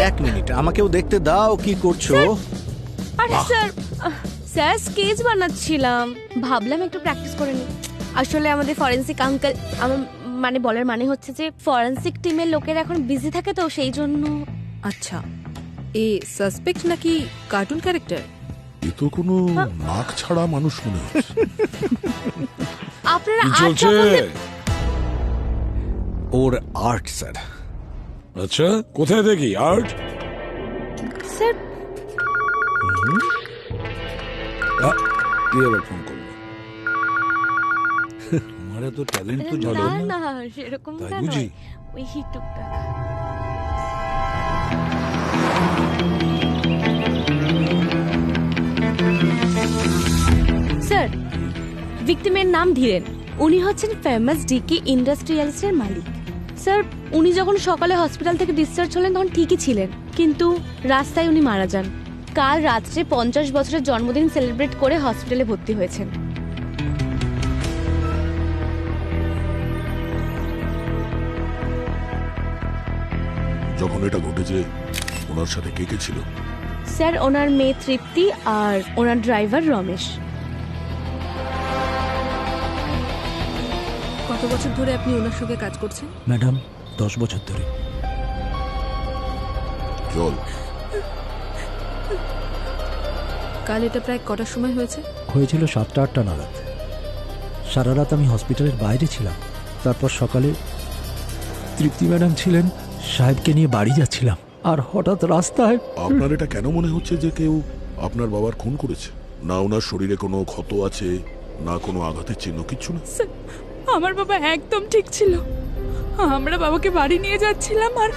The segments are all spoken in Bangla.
এক মিনিট আমাকেও দেখতে দাও কি করছো। আরে স্যার, স্যার স্কেচ বানাচ্ছিলাম, ভাবলাম একটু প্র্যাকটিস করে নিই। আসলে আমাদের ফরেন্সিক আঙ্কেল, আমার মানে বলার মানে হচ্ছে যে ফরেন্সিক টিমের লোকেরা এখন বিজি থাকে তো সেই জন্য। আচ্ছা, এ সাসপেক্ট নাকি কার্টুন ক্যারেক্টার? এ তো কোনো নাক ছাড়া মানুষ মনে হচ্ছে। আপনারা কি আর্ট চলছে? সম্বন্ধে ওর আর্ট স্যার। আচ্ছা, কোথায় দেখি আর্ট? স্যার কি আবার ফোন করলো? তোমার এত ট্যালেন্ট তো জানো না না। না সেরকম তাই না, বুঝি? ওই টুকটাক। স্যার, ভিকটিমের নাম ধীরেন। উনি হচ্ছেন ফেমাস ডিকি ইন্ডাস্ট্রিয়ালসের মালিক। স্যার, উনি যখন সকালে হসপিটাল থেকে ডিসচার্জ হলেন তখন ঠিকই ছিলেন, কিন্তু রাস্তায় উনি মারা যান। কাল রাত্রে 50 বছরের জন্মদিন সেলিব্রেট করে হসপিটালে ভর্তি হয়েছেন। যখন এটা ঘটেছে ওনার সাথে কে কে ছিল? স্যার, ওনার মেয়ে তৃপ্তি আর ওনার ড্রাইভার রমেশ। কত বছর ধরে আপনি ওনার সঙ্গে কাজ করছেন? ম্যাডাম 10 বছর ধরে। জল কাল এটা প্রায় কটার সময় হয়েছে? হয়েছিল 7টা-8টা নাগাদ। সারা রাত আমি হসপিটালের বাইরে ছিলাম। তারপর সকালে তৃপ্তি ম্যাডাম ছিলেন, সাহেবকে নিয়ে বাড়ি যাচ্ছিলাম, আর হঠাৎ রাস্তায়। আপনার এটা কেন মনে হচ্ছে যে কেউ আপনার বাবার খুন করেছে? না ওনার শরীরে কোনো ক্ষত আছে, না কোনো আঘাতের চিহ্ন, কিচ্ছু না? আমার বাবা একদম ঠিক ছিল। আমরা বাবাকে বাড়ি নিয়ে যাচ্ছিলাম আর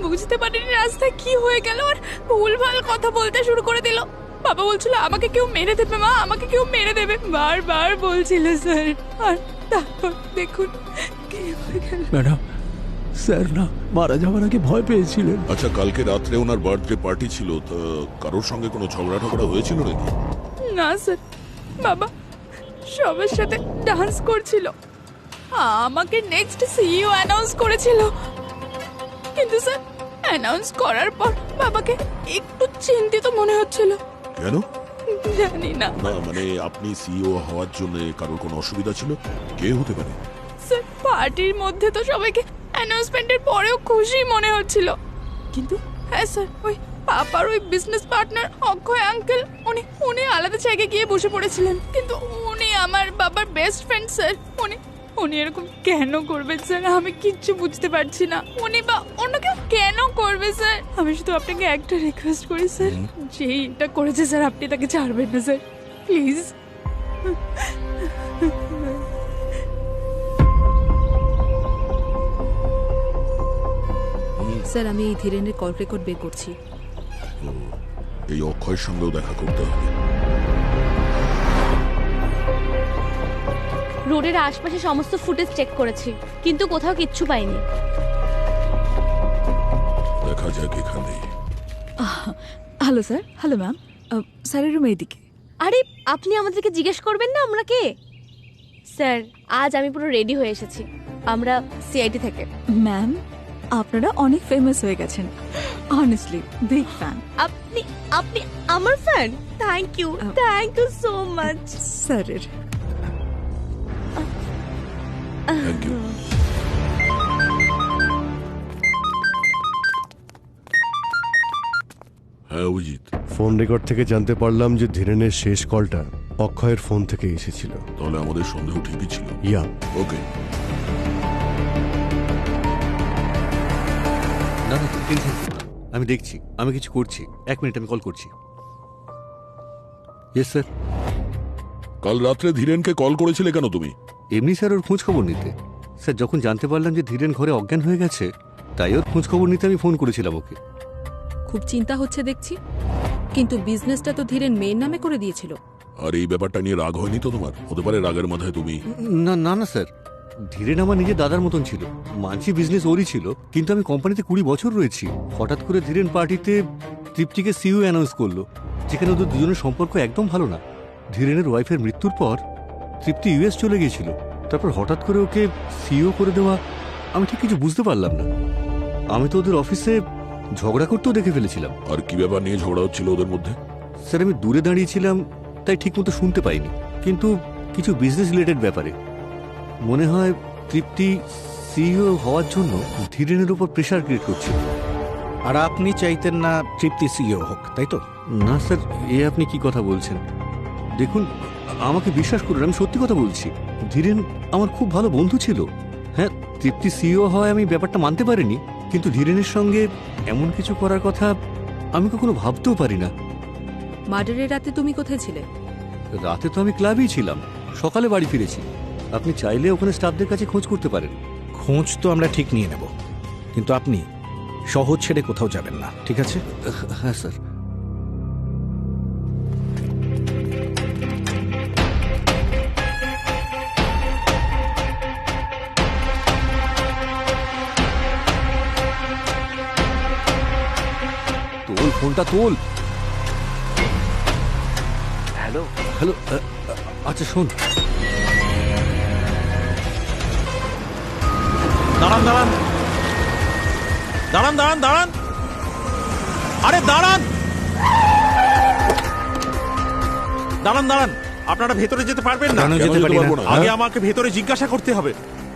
বুঝতে পারিনি রাস্তায় কি হয়ে গেল, আর ভুলভাল কথা বলতে শুরু করে দিল। বাবা বলছিল আমাকে কেউ মেরে দেবে, মা আমাকে কেউ মেরে দেবে, বারবার বলছিল স্যার। আর তারপর দেখুন কি হয়ে গেল। ম্যাডাম, স্যার না মারা যাওয়ার আগে ভয় পেয়েছিলেন। আচ্ছা, কালকে রাত্রে ওনার বার্থডে পার্টি ছিল, তা কারোর সঙ্গে কোনো ঝগড়া টগড়া হয়েছিল নাকি? না স্যার, বাবা সবার সাথে ডান্স করছিল, আমাকে নেক্সট সিইও অ্যানাউন্স করেছিল। কিন্তু স্যার, অ্যানাউন্স করার পর বাবাকে একটু চিন্তিত মনে হচ্ছিল। কেন? জানি না না মানে আপনি সিইও হওয়ার জন্য কারোর কোনো অসুবিধা ছিল? কে হতে পারে? স্যার, পার্টির মধ্যে তো সবাইকে অ্যানাউন্সমেন্টের পরেও খুশি মনে হচ্ছিল, কিন্তু হ্যাঁ স্যার, ওই পাপার ওই বিজনেস পার্টনার অক্ষয় আঙ্কেল, উনি আলাদা জায়গায় গিয়ে বসে পড়েছিলেন। কিন্তু উনি আমার বাবার বেস্ট ফ্রেন্ড স্যার। উনি এরকম কেন করবেন স্যার? আমি কিচ্ছু বুঝতে পারছি না। উনি বা অন্য কেউ কেন করবে স্যার? আমি শুধু আপনাকে একটা রিকোয়েস্ট করি স্যার, যেই এটা করেছে স্যার আপনি তাকে ছাড়বেন না স্যার, প্লিজ। স্যার, আমি এই ধীরেনের কল রেকর্ড বের করছি। এই অক্ষয়ের সঙ্গেও দেখা করতে হবে। রোডের আশপাশে সমস্ত ফুটেজ চেক করেছি, কিন্তু কোথাও কিচ্ছু পাইনি। দেখা যাক এখানে। Hello sir. হ্যালো ম্যাম, স্যারের রুম এইদিকে। আরে আপনি আমাদেরকে জিজ্ঞেস করবেন না আমরা কে? স্যার, আজ আমি পুরো রেডি হয়ে এসেছি, আমরা সিআইডি থেকে। ম্যাম, আপনারা অনেক ফেমাস হয়ে গেছেন, অনেস্টলি বিগ ফ্যান। আপনি আপনি আমার fan? Thank you so much স্যারের। Thank you. হ্যাঁ অভিজিৎ, ফোন রেকর্ড থেকে জানতে পারলাম যে ধীরেনের শেষ কলটা অক্ষয়ের ফোন থেকে এসেছিল। তাহলে আমাদের সন্দেহ ঠিকই ছিল। ইয়া, ওকে। না না, টেনশন করো না, আমি দেখছি, আমি কিছু করছি। 1 মিনিট, আমি কল করছি। Yes sir. কাল রাত্রে ধীরেনকে কল করেছিলে কেন তুমি? এমনি স্যার, ওর খোঁজ খবর নিতে। স্যার, যখন জানতে পারলাম যে ধীরেন ঘরে অজ্ঞান হয়ে গেছে, তাই ওর খোঁজ খবর নিতে আমি ফোন করেছিলাম ওকে। খুব চিন্তা হচ্ছে দেখছি, কিন্তু বিজনেসটা তো ধীরেন মেয়ের নামে করে দিয়েছিল। আর এই ব্যাপারটা নিয়ে রাগ হয়নি তো তোমার? হতে পারে রাগের মাথায় তুমি। না না না স্যার, ধীরেন আমার নিজের দাদার মতন ছিল, মানছি বিজনেস ওরই ছিল, কিন্তু আমি কোম্পানিতে 20 বছর রয়েছি। হঠাৎ করে ধীরেন পার্টিতে তৃপ্তিকে সিইও অ্যানাউন্স করলো, যেখানে ওদের দুজনের সম্পর্ক একদম ভালো না। ধীরেনের ওয়াইফের মৃত্যুর পর তৃপ্তি ইউএস চলে গিয়েছিল, তারপর হঠাৎ করে ওকে সিইও করে দেওয়া, আমি ঠিক কিছু বুঝতে পারলাম না। আমি তো ওদের অফিসে ঝগড়া করতেও দেখে ফেলেছিলাম। আর কি ব্যাপার নিয়ে ঝগড়া হচ্ছিল ওদের মধ্যে? স্যার আমি দূরে দাঁড়িয়েছিলাম, তাই ঠিকমতো শুনতে পাইনি, কিন্তু কিছু বিজনেস রিলেটেড ব্যাপারে মনে হয় তৃপ্তি সিইও হওয়ার জন্য ধীরেনের উপর প্রেশার ক্রিয়েট করছিল। আর আপনি চাইতেন না তৃপ্তি সিইও হোক, তাই তো? না স্যার, আপনি কি কথা বলছেন? দেখুন, আমাকে বিশ্বাস করুন, আমি সত্যি কথা বলছি। ধীরেন আমার খুব ভালো বন্ধু ছিল। হ্যাঁ, তৃপ্তি সিইও হয় আমি ব্যাপারটা মানতে পারিনি, কিন্তু ধীরেনের সঙ্গে এমন কিছু করার কথা আমি কখনো ভাবতেও পারি না। মার্ডারের রাতে তুমি কোথায় ছিলে? রাতে তো আমি ক্লাবেই ছিলাম, সকালে বাড়ি ফিরেছি। আপনি চাইলে ওখানে স্টাফদের কাছে খোঁজ করতে পারেন। খোঁজ তো আমরা ঠিক নিয়ে নেব, কিন্তু আপনি শহর ছেড়ে কোথাও যাবেন না, ঠিক আছে? হ্যাঁ স্যার। তোল ফোনটা, তোল। হ্যালো হ্যালো, আচ্ছা শোন। দাঁড়ান দাঁড়ান দাঁড়ান দাঁড়ান দাঁড়ান, আরে দাঁড়ান দাঁড়ান দাঁড়ান, আপনারা ভেতরে যেতে পারবেন না? কেন যেতে পারি না? আগে আমাকে ভেতরে জিজ্ঞাসা করতে হবে।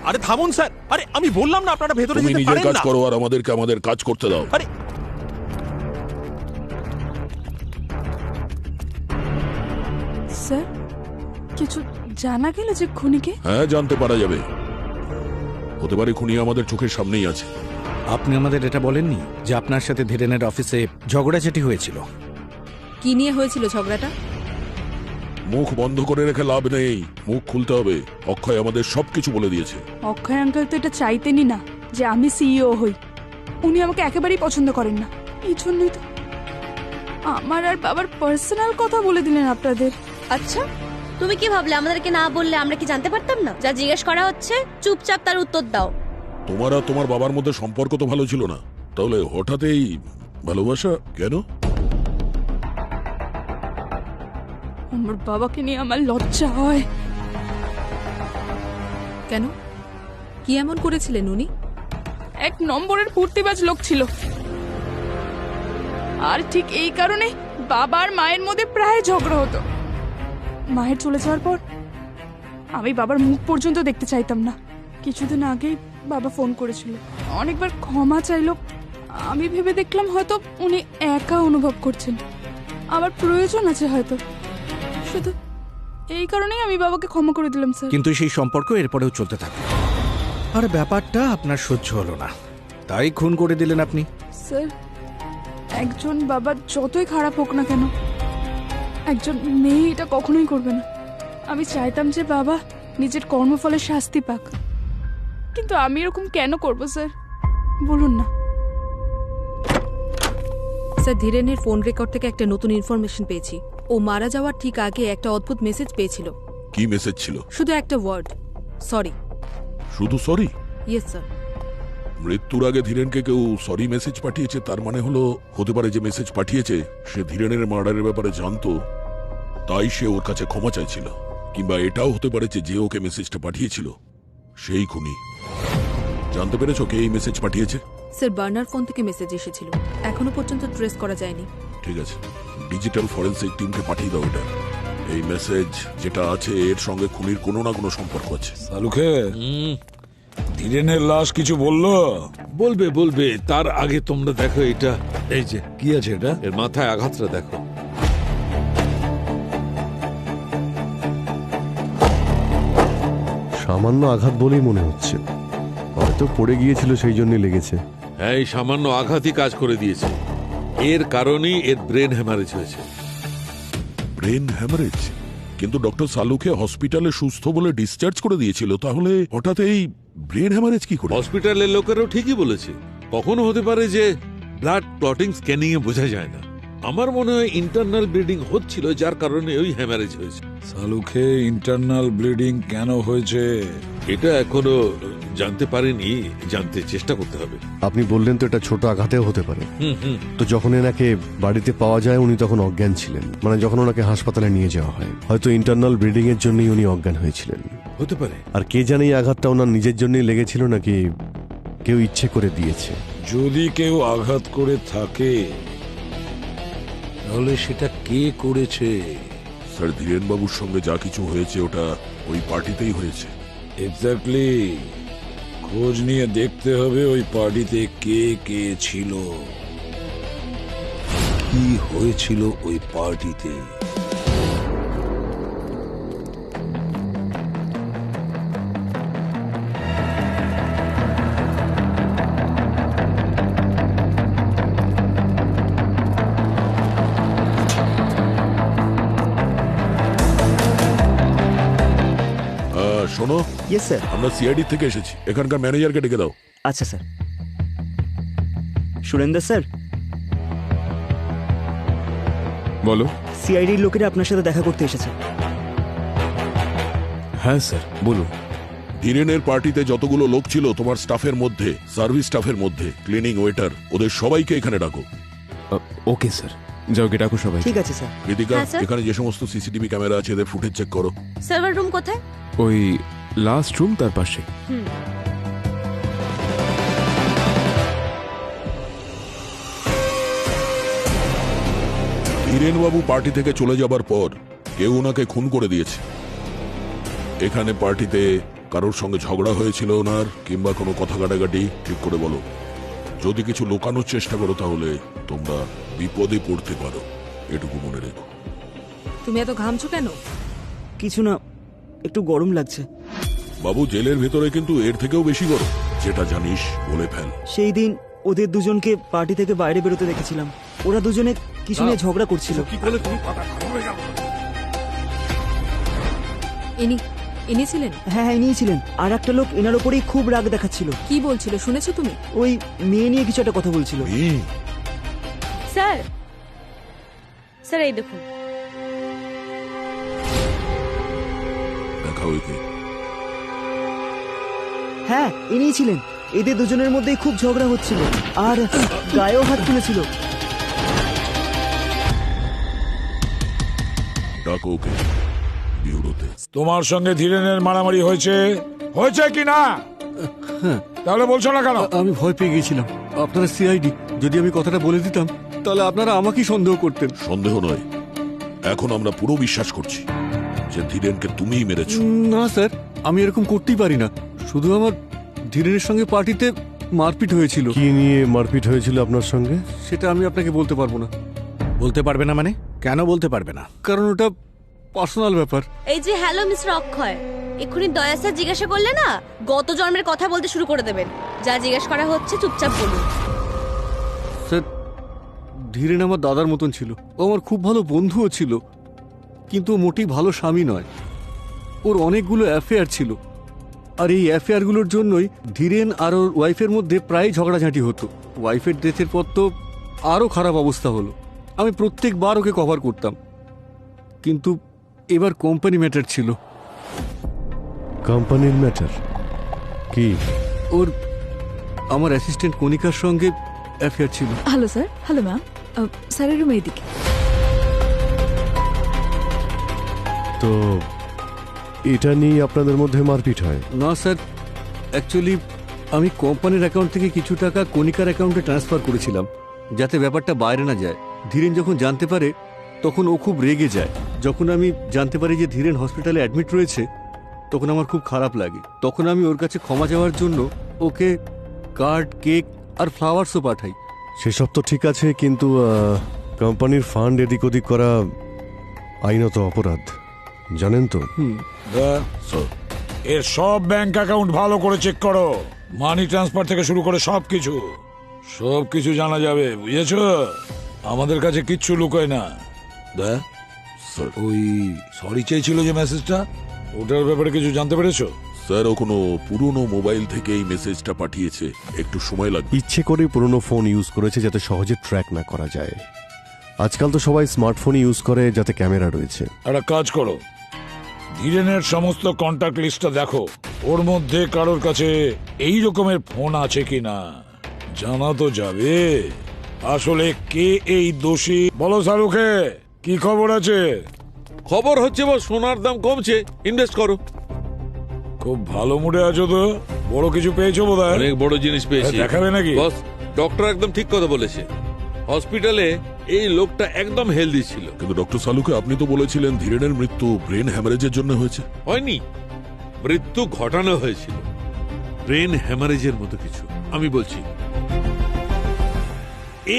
আরে থামুন স্যার, আরে আমি বললাম না আপনারা ভেতরে তুমি যেতে নিজের পারেন কাজ না। করো আর আমাদেরকে আমাদের কাজ করতে দাও। আরে স্যার, কিছু জানা গেল যে খুনিকে? হ্যাঁ, জানতে পারা যাবে। হতে পারে খুনি আমাদের চোখের সামনেই আছে। আপনি আমাদের এটা বলেননি যে আপনার সাথে ধীরেনের অফিসে ঝগড়াঝাটি হয়েছিল? কি নিয়ে হয়েছিল ঝগড়াটা? মুখ বন্ধ করে রেখে লাভ নেই, মুখ খুলতে হবে। অক্ষয় আমাদের সবকিছু বলে দিয়েছে। অক্ষয় আঙ্কেল তো এটা চাইতেনই না যে আমি সিইও হই। উনি আমাকে একেবারেই পছন্দ করেন না, এই জন্যই তো আমার আর বাবার পার্সোনাল কথা বলে দিলেন আপনাদের। আচ্ছা, তুমি কি ভাবলে আমাদেরকে না বললে আমরা কি জানতে পারতাম না? যা জিজ্ঞেস করা হচ্ছে চুপচাপ তার উত্তর দাও। তোমার আর তোমার বাবার মধ্যে সম্পর্ক তো ভালো ছিল না, তাহলে হঠাৎই ভালোবাসা কেন? আমার বাবাকে নিয়ে আমার লজ্জা হয়। কেন? কি এমন করেছিলেন উনি? এক নম্বরের ফুর্তিবাজ লোক ছিল, আর ঠিক এই কারণে বাবার মায়ের মধ্যে প্রায় ঝগড়া হতো। মায়ের চলে যাওয়ার পর আমি বাবার মুখ পর্যন্ত দেখতে চাইতাম না। কিছুদিন আগেই বাবা ফোন করেছিল, অনেকবার ক্ষমা চাইলো। আমি ভেবে দেখলাম হয়তো উনি একা অনুভব করছেন, আমার প্রয়োজন আছে হয়তো। শুধু এই কারণেই আমি বাবাকে ক্ষমা করে দিলাম স্যার। কিন্তু সেই সম্পর্ক এরপরেও চলতে থাকে, আর ব্যাপারটা আপনার সহ্য হলো না, তাই খুন করে দিলেন আপনি। স্যার, একজন বাবা যতই খারাপ হোক না কেন, একজন মেয়ে এটা কখনোই করবে না। আমি চাইতাম যে বাবা নিজের কর্মফলের শাস্তি পাক, কিন্তু আমি এরকম কেন করব স্যার, বলুন না। স্যার, ধীরেনের ফোন রেকর্ড থেকে একটা নতুন ইনফরমেশন পেয়েছি। ও মারা যাওয়ার ঠিক আগে একটা অদ্ভুত মেসেজ পেয়েছিল। কি মেসেজ ছিল? শুধু একটা ওয়ার্ড, সরি। শুধু সরি? Yes sir. মৃত্যুর আগে ধীরেনকে কেউ সরি মেসেজ পাঠিয়েছে, তার মানে হলো হতে পারে যে মেসেজ পাঠিয়েছে সে ধীরেনের মার্ডারের ব্যাপারে জানতো, তাই সে ওর কাছে ক্ষমা চাইছিল। কিংবা এটাও হতে পারে যে ওকে মেসেজটা পাঠিয়েছিল সেই খুনি। জানতে পেরেছো কে এই মেসেজ পাঠিয়েছে? স্যার, বার্নার ফোন থেকে মেসেজ এসেছিল, এখনো পর্যন্ত ট্রেস করা যায়নি। ঠিক আছে, ডিজিটাল ফরেন্সিক টিমকে পাঠিয়ে দাও এটা। এই মেসেজ যেটা আছে এর সঙ্গে খুনির কোনো না কোনো সম্পর্ক আছে। সালুকে, ধীরেনের লাশ কিছু বললো? বলবে বলবে, তার আগে তোমরা দেখো এটা। এই যে কি আছে এটা? এর মাথায় আঘাতটা দেখো। সামান্য আঘাত বলেই মনে হচ্ছে, হয়তো পড়ে গিয়েছিল সেই জন্যই লেগেছে। হ্যাঁ, এই সামান্য আঘাতই কাজ করে দিয়েছে। এর কারণেই এর ব্রেন হ্যামারেজ হয়েছে। Brain haemorrhage? কিন্তু ডক্টর সালুকে হসপিটালে সুস্থ বলে ডিসচার্জ করে দিয়েছিল, তাহলে হঠাৎ এই ব্রেন হ্যামারেজ কি করে? হসপিটালের লোকেরাও ঠিকই বলেছে। কখনো হতে পারে যে ব্লাড ক্লটিং স্ক্যানিং এ বোঝা যায় না। আমার মনে হয় ইন্টারনাল ব্লিডিং হচ্ছিল, যার কারণে ওই হ্যামারেজ হয়েছে। সালুকে, ইন্টারনাল ব্লিডিং কেন হয়েছে এটা এখনো জানতে পারিনি, জানতে চেষ্টা করতে হবে। আপনি বললেন তো এটা ছোট আঘাতেও হতে পারে। তো যখন এনাকে বাড়িতে পাওয়া যায় উনি তখন অজ্ঞান ছিলেন, মানে যখন ওনাকে হাসপাতালে নিয়ে যাওয়া হয় হয়তো ইন্টারনাল ব্লিডিং এর জন্যই উনি অজ্ঞান হয়েছিলেন। হতে পারে। আর কে জানে এই আঘাতটা ওনার নিজের জন্যই লেগেছিল নাকি কেউ ইচ্ছে করে দিয়েছে। যদি কেউ আঘাত করে থাকে তাহলে সেটা কে করেছে? স্যার ধীরেন বাবুর সঙ্গে যা কিছু হয়েছে ওটা ওই পার্টিতেই হয়েছে। এক্স্যাক্টলি। খোঁজ নিয়ে দেখতে হবে ওই পার্টিতে কে কে ছিল, কি হয়েছিল ওই পার্টিতে। শোনো, ইয়েস স্যার। আমরা সিআইডি থেকে এসেছি, এখানকার ম্যানেজারকে ডেকে দাও। আচ্ছা স্যার। সুরেন্দ্র স্যার, বলো। সিআইডির লোকেরা আপনার সাথে দেখা করতে এসেছে। হ্যাঁ স্যার, বলুন। ধীরেনের পার্টিতে যতগুলো লোক ছিল তোমার স্টাফের মধ্যে, সার্ভিস স্টাফের মধ্যে, ক্লিনিং ওয়েটার, ওদের সবাইকে এখানে ডাকো। ওকে স্যার, যাও গে ডাকো সবাই। ঠিক আছে স্যার। কৃতিকা, হ্যাঁ, স্যার। এখানে যে সমস্ত সিসিটিভি ক্যামেরা আছে এদের ফুটেজ চেক করো। সার্ভার রুম কোথায়? ওই লাস্ট রুম তার পাশে। ধীরেনবাবু পার্টি থেকে চলে যাবার পর কেউ ওনাকে খুন করে দিয়েছে। এখানে পার্টিতে কারোর সঙ্গে ঝগড়া হয়েছিল ওনার, কিংবা কোনো কথা কাটাকাটি, ঠিক করে বলো। যদি কিছু লুকানোর চেষ্টা করো তাহলে তোমরা বিপদে পড়তে পারো, এটুকু মনে রেখো। তুমি এত ঘামছো কেন? কিছু না, একটু গরম লাগছে। বাবু, জেলের ভেতরে কিন্তু এর থেকেও বেশি গরম। যেটা জানিস বলে ফেল। সেই দিন ওদের দুজনকে পার্টি থেকে বাইরে বেরোতে দেখেছিলাম। ওরা দুজনে কিছু নিয়ে ঝগড়া করছিল। ইনি ছিলেন? হ্যাঁ হ্যাঁ, নিয়েছিলেন। আর একটা লোক এনার ওপরেই খুব রাগ দেখাচ্ছিল। কি বলছিল শুনেছো তুমি? ওই মেয়ে নিয়ে কিছু একটা কথা বলছিল। স্যার, স্যার এই দেখুন। দেখা হয়েছে। হ্যাঁ, ইনিই ছিলেন। এদের দুজনের মধ্যেই খুব ঝগড়া হচ্ছিল, আর গায়েও হাত তুলেছিল। ডাকো ওকে বিউরোতে। তোমার সঙ্গে ধীরেনের মারামারি হয়েছে কি না? তাহলে বলছো না কেন? আমি ভয় পেয়ে গেছিলাম। আপনারা সিআইডি, যদি আমি কথাটা বলে দিতাম তাহলে আপনারা আমাকেই সন্দেহ করতেন। সন্দেহ নয়, এখন আমরা পুরো বিশ্বাস করছি যে ধীরেনকে তুমিই মেরেছো। না স্যার, আমি এরকম করতেই পারি না। শুধু আমার ধীরেনের সঙ্গে পার্টিতে মারপিট হয়েছিল। কি নিয়ে মারপিট হয়েছিল আপনার সঙ্গে? সেটা আমি আপনাকে বলতে পারবো না। বলতে পারবে না মানে? কেন বলতে পারবে না? কারণ ওটা পার্সোনাল ব্যাপার। এই যে হ্যালো মিস্টার অক্ষয়, এক্ষুনি দয়া স্যার জিজ্ঞাসা করলে না গত জন্মের কথা বলতে শুরু করে দেবেন। যা জিজ্ঞাসা করা হচ্ছে চুপচাপ বলুন। স্যার, ধীরেন আমার দাদার মতন ছিল। ও আমার খুব ভালো বন্ধুও ছিল, কিন্তু ও মোটেই ভালো স্বামী নয়। ওর অনেকগুলো অ্যাফেয়ার ছিল, আর এই অ্যাফেয়ারগুলোর জন্যই ধীরেন আর ওর ওয়াইফের মধ্যে প্রায় ঝগড়াঝাঁটি হতো। ওয়াইফের ডেথের পর তো আরও খারাপ অবস্থা হলো। আমি প্রত্যেকবার ওকে কভার করতাম, কিন্তু এবার কোম্পানি ম্যাটার ছিল। কোম্পানির ম্যাটার কি? ওর আমার অ্যাসিস্ট্যান্ট কণিকার সঙ্গে অ্যাফেয়ার ছিল। Hello sir. Hello ma'am. স্যারের রুম এইদিকে। তো এটা নিয়ে আপনাদের মধ্যে মারপিট হয়? না স্যার, অ্যাকচুয়ালি আমি কোম্পানির অ্যাকাউন্ট থেকে কিছু টাকা কণিকার অ্যাকাউন্টে ট্রান্সফার করেছিলাম, যাতে ব্যাপারটা বাইরে না যায়। ধীরেন যখন জানতে পারে তখন ও খুব রেগে যায়। যখন আমি জানতে পারি যে ধীরেন হসপিটালে অ্যাডমিট রয়েছে, তখন আমার খুব খারাপ লাগে। তখন আমি ওর কাছে ক্ষমা চাওয়ার জন্য ওকে কার্ড, কেক আর ফ্লাওয়ার্সও পাঠাই। সেসব তো ঠিক আছে, কিন্তু কোম্পানির ফান্ড এদিক ওদিক করা আইনত অপরাধ, জানেন তো? এর সব ব্যাংক অ্যাকাউন্ট ভালো করে চেক করো। মানি ট্রান্সফার থেকে শুরু করে সবকিছু জানা যাবে, বুঝেছো? আমাদের কাছে কিচ্ছু লুকোয় না। ওই সরি চেয়েছিল যে মেসেজটা, ওটার ব্যাপারে কিছু জানতে পেরেছো? স্যার, ও কোনো পুরনো মোবাইল থেকে এই মেসেজটা পাঠিয়েছে, একটু সময় লাগবে। ইচ্ছে করে পুরনো ফোন ইউজ করেছে যাতে সহজে ট্র্যাক না করা যায়। আজকাল তো সবাই স্মার্টফোন ইউজ করে যাতে ক্যামেরা রয়েছে। একটা কাজ করো, ধীরেনের সমস্ত কন্ট্যাক্ট লিস্টটা দেখো, ওর মধ্যে কারোর কাছে এই রকমের ফোন আছে কিনা। জানা তো যাবে আসলে কে এই দোষী। বলো শাহরুখে, কি খবর আছে? খবর হচ্ছে বস, সোনার দাম কমছে, ইনভেস্ট করো। খুব ভালো মুডে আছো তো, বড় কিছু পেয়েছো বোধহয়। অনেক বড় জিনিস পেয়েছি। দেখাবে নাকি? বস, ডক্টর একদম ঠিক কথা বলেছে। হসপিটালে এই লোকটা একদম হেলদি ছিল। কিন্তু ডক্টর সালুকে আপনি তো বলেছিলেন ধীরেনের মৃত্যু ব্রেন হ্যামারেজের জন্য হয়েছে। হয়নি, মৃত্যু ঘটানো হয়েছিল ব্রেন হ্যামারেজের মতো কিছু। আমি বলছি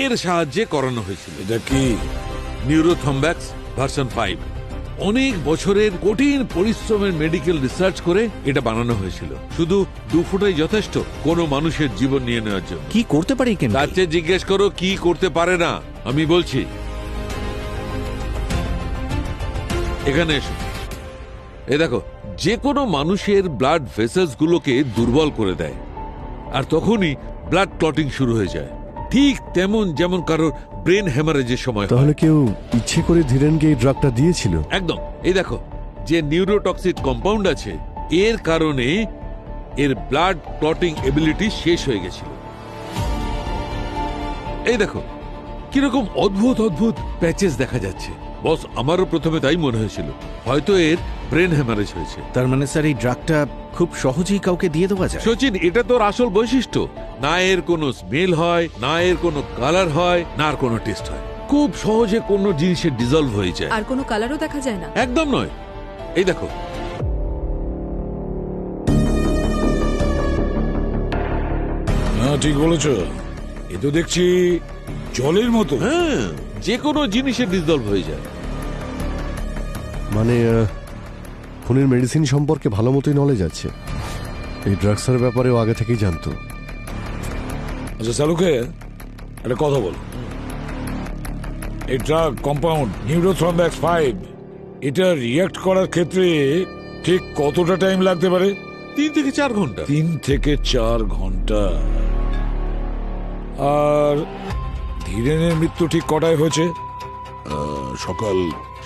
এর সাহায্যে করানো হয়েছিল। এটা কি? নিউরোথম্ব্যাক্স ভার্সন 5। অনেক বছরের কঠিন পরিশ্রমের মেডিকেল রিসার্চ করে এটা বানানো হয়েছিল। শুধু 2 ফুটাই যথেষ্ট কোনো মানুষের জীবন নিয়ে নেওয়ার জন্য। কি করতে পারে কেন? তার চেয়ে জিজ্ঞেস করো কি করতে পারে না। আমি বলছি, এখানে এসো। এ দেখো, যে কোনো মানুষের ব্লাড ভেসেলস গুলোকে দুর্বল করে দেয়, আর তখনই ব্লাড ক্লটিং শুরু হয়ে যায়। ঠিক তেমন যেমন কারোর ব্রেন হ্যামারেজের সময় হয়। তাহলে কেউ ইচ্ছে করে ধীরেনকে এই ড্রাগটা দিয়েছিল? একদম। এই দেখো, যে নিউরোটক্সিক কম্পাউন্ড আছে এর কারণে এর ব্লাড ক্লটিং এবিলিটি শেষ হয়ে গেছিল। এই দেখো কিরকম অদ্ভুত অদ্ভুত প্যাচেস দেখা যাচ্ছে। বস, আমারও প্রথমে তাই মনে হয়েছিল হয়তো এর ব্রেন হ্যামারেজ হয়েছে। তার মানে স্যার এই ড্রাগটা খুব সহজেই কাউকে দিয়ে দেওয়া যায়? সচিন, এটা তোর আসল বৈশিষ্ট্য। না এর কোনো স্মেল হয়, না এর কোনো কালার হয়, না আর কোনো টেস্ট হয়। খুব সহজে কোনো জিনিসের ডিজলভ হয়ে যায়। আর কোনো কালারও দেখা যায় না? একদম নয়। এই দেখো, হ্যাঁ ঠিক বলেছ। এ তো দেখছি জলের মতো। হ্যাঁ, যে কোনো জিনিসের ডিজলভ হয়ে যায়। মানে খুনের মেডিসিন সম্পর্কে ভালো মতোই নলেজ আছে। এই ড্রাগসের ব্যাপারেও আগে থেকেই জানতো। আচ্ছা সালুকে একটা কথা বল, এই ড্রাগ কম্পাউন্ড নিউরোথ্রম্ব্যাক্স 5 এটা রিঅ্যাক্ট করার ক্ষেত্রে ঠিক কতটা টাইম লাগতে পারে? 3 থেকে 4 ঘন্টা। 3 থেকে 4 ঘন্টা। আর ধীরেনের মৃত্যু ঠিক কটায় হয়েছে? সকাল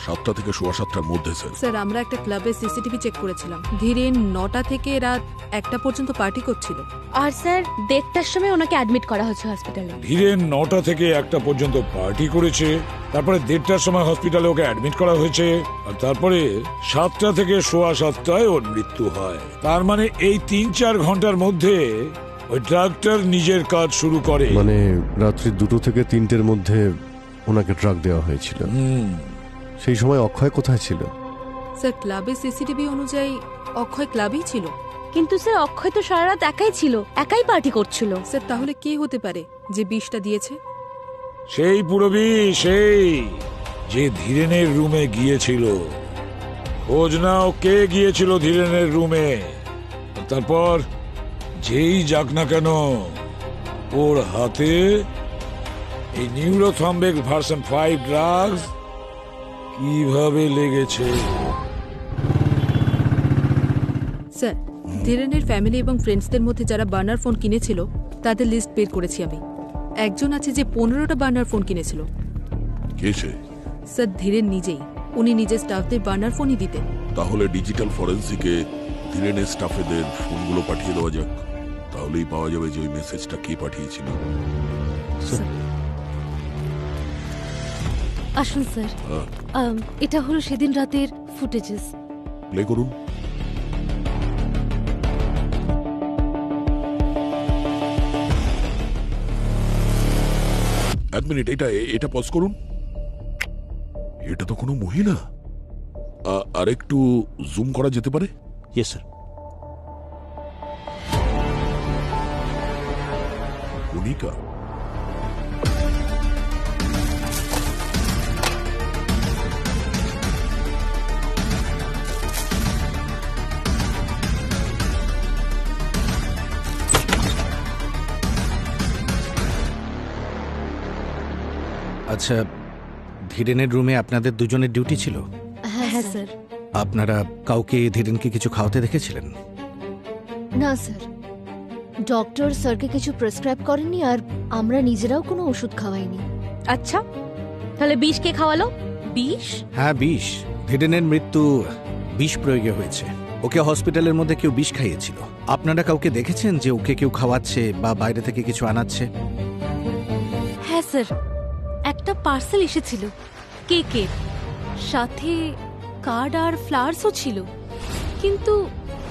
7টা থেকে সোয়া 7টার মধ্যে স্যার। স্যার, আমরা একটা ক্লাবে সিসিটিভি চেক করেছিলাম। ধীরেন 9টা থেকে রাত 1টা পর্যন্ত পার্টি করছিল। আর স্যার 1:30টার সময় ওনাকে অ্যাডমিট করা হচ্ছে হসপিটালে। ধীরেন 9টা থেকে 1টা পর্যন্ত পার্টি করেছে, তারপরে 1:30টার সময় হসপিটালে ওকে অ্যাডমিট করা হয়েছে, আর তারপরে 7টা থেকে সোয়া 7টায় ওর মৃত্যু হয়। তার মানে এই 3-4 ঘন্টার মধ্যে ওই ড্রাগটার নিজের কাজ শুরু করে। মানে রাত্রি 2টো থেকে 3টের মধ্যে ওনাকে ড্রাগ দেওয়া হয়েছিল। সেই সময় অক্ষয় কোথায় ছিল? স্যার, ক্লাবের সিসিটিভি অনুযায়ী অক্ষয় ক্লাবেই ছিল। কিন্তু স্যার অক্ষয় তো সারা রাত একাই ছিল, একাই পার্টি করছিল। স্যার, তাহলে কে হতে পারে যে বিষটা দিয়েছে? সেই পুরবি, সেই যে ধীরেনের রুমে গিয়েছিল। খোঁজ নাও কে গিয়েছিল ধীরেনের রুমে। তারপর যেই যাক না কেন ওর হাতে এই নিউরোথ্রম্বিক ভার্সন 5 ড্রাগস কিভাবে লেগেছে। স্যার, ধীরেনের ফ্যামিলি এবং ফ্রেন্ডসদের মধ্যে যারা বার্নার ফোন কিনেছিল তাদের লিস্ট বের করেছি আমি। একজন আছে যে 15টা বার্নার ফোন কিনেছিল। কে সে? স্যার, ধীরেন নিজেই। উনি নিজের স্টাফদের বার্নার ফোনই দিতেন। তাহলে ডিজিটাল ফরেন্সিকে ধীরেনের স্টাফেদের ফোনগুলো পাঠিয়ে দেওয়া যাক। তাহলেই পাওয়া যাবে যে ওই মেসেজটা কে পাঠিয়েছিল। আসুন স্যার, এটা হলো সেদিন রাতের ফুটেজেস। প্লে করুন। এক মিনিট, এটা পজ করুন। এটা তো কোনো মহিলা। আর একটু জুম করা যেতে পারে? Yes sir. কণিকা। আচ্ছা, ধীরেনের রুমে আপনাদের দুজনের ডিউটি ছিল? হ্যাঁ স্যার। আপনারা কাউকে ধীরেনকে কিছু খাওয়াতে দেখেছিলেন? না স্যার, ডক্টর স্যারকে কিছু প্রেসক্রাইব করেননি, আর আমরা নিজেরাও কোনো ওষুধ খাওয়াইনি। আচ্ছা, তাহলে বিষ কে খাওয়ালো? বিষ? হ্যাঁ, বিষ। ধীরেনের মৃত্যু বিষ প্রয়োগে হয়েছে। ওকে হসপিটালের মধ্যে কেউ বিষ খাইয়েছিল। আপনারা কাউকে দেখেছেন যে ওকে কেউ খাওয়াচ্ছে বা বাইরে থেকে কিছু আনাচ্ছে? হ্যাঁ স্যার, একটা পার্সেল এসেছিল কেকের সাথে, কার্ড আর ফ্লাওয়ার্সও ছিল, কিন্তু